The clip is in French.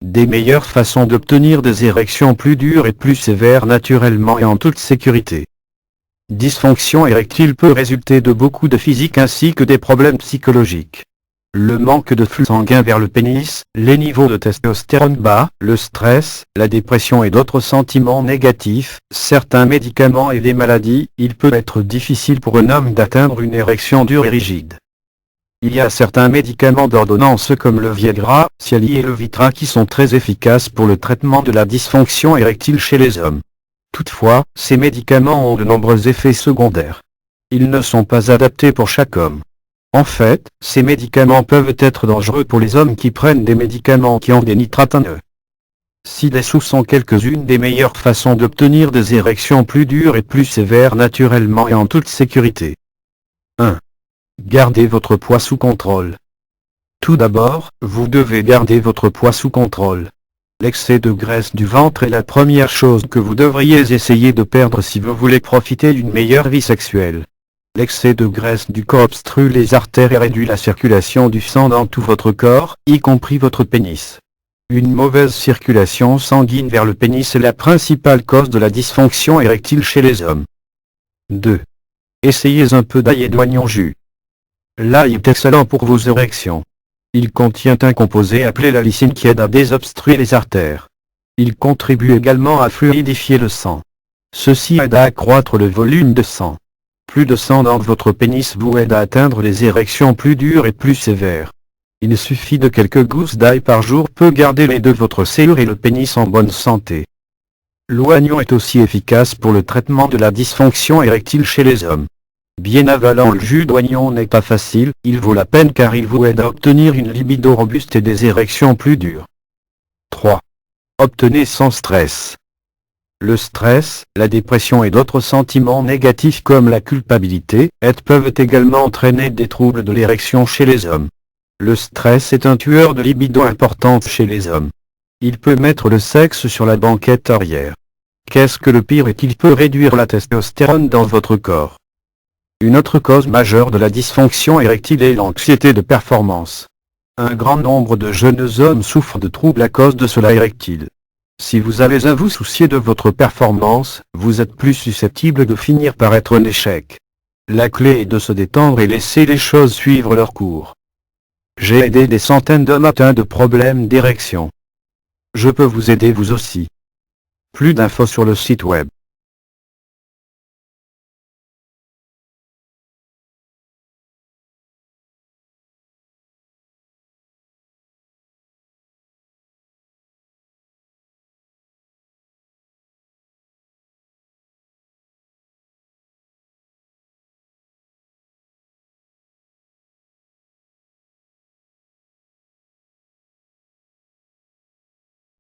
Des meilleures façons d'obtenir des érections plus dures et plus sévères naturellement et en toute sécurité. Dysfonction érectile peut résulter de beaucoup de physique ainsi que des problèmes psychologiques. Le manque de flux sanguin vers le pénis, les niveaux de testostérone bas, le stress, la dépression et d'autres sentiments négatifs, certains médicaments et des maladies, il peut être difficile pour un homme d'atteindre une érection dure et rigide. Il y a certains médicaments d'ordonnance comme le Viagra, Cialis et le Vitra qui sont très efficaces pour le traitement de la dysfonction érectile chez les hommes. Toutefois, ces médicaments ont de nombreux effets secondaires. Ils ne sont pas adaptés pour chaque homme. En fait, ces médicaments peuvent être dangereux pour les hommes qui prennent des médicaments qui ont des nitrates en eux. Ci-dessous sont quelques-unes des meilleures façons d'obtenir des érections plus dures et plus sévères naturellement et en toute sécurité. 1. Gardez votre poids sous contrôle. Tout d'abord, vous devez garder votre poids sous contrôle. L'excès de graisse du ventre est la première chose que vous devriez essayer de perdre si vous voulez profiter d'une meilleure vie sexuelle. L'excès de graisse du corps obstrue les artères et réduit la circulation du sang dans tout votre corps, y compris votre pénis. Une mauvaise circulation sanguine vers le pénis est la principale cause de la dysfonction érectile chez les hommes. 2. Essayez un peu d'ail et d'oignon jus. L'ail est excellent pour vos érections. Il contient un composé appelé la lysine qui aide à désobstruer les artères. Il contribue également à fluidifier le sang. Ceci aide à accroître le volume de sang. Plus de sang dans votre pénis vous aide à atteindre les érections plus dures et plus sévères. Il suffit de quelques gousses d'ail par jour peut garder les deux votre cellule et le pénis en bonne santé. L'oignon est aussi efficace pour le traitement de la dysfonction érectile chez les hommes. Bien avalant le jus d'oignon n'est pas facile, il vaut la peine car il vous aide à obtenir une libido robuste et des érections plus dures. 3. Obtenez sans stress. Le stress, la dépression et d'autres sentiments négatifs comme la culpabilité, peuvent également entraîner des troubles de l'érection chez les hommes. Le stress est un tueur de libido importante chez les hommes. Il peut mettre le sexe sur la banquette arrière. Qu'est-ce que le pire est qu'il peut réduire la testostérone dans votre corps. Une autre cause majeure de la dysfonction érectile est l'anxiété de performance. Un grand nombre de jeunes hommes souffrent de troubles à cause de cela érectile. Si vous avez à vous soucier de votre performance, vous êtes plus susceptible de finir par être un échec. La clé est de se détendre et laisser les choses suivre leur cours. J'ai aidé des centaines d'hommes atteints de problèmes d'érection. Je peux vous aider vous aussi. Plus d'infos sur le site web.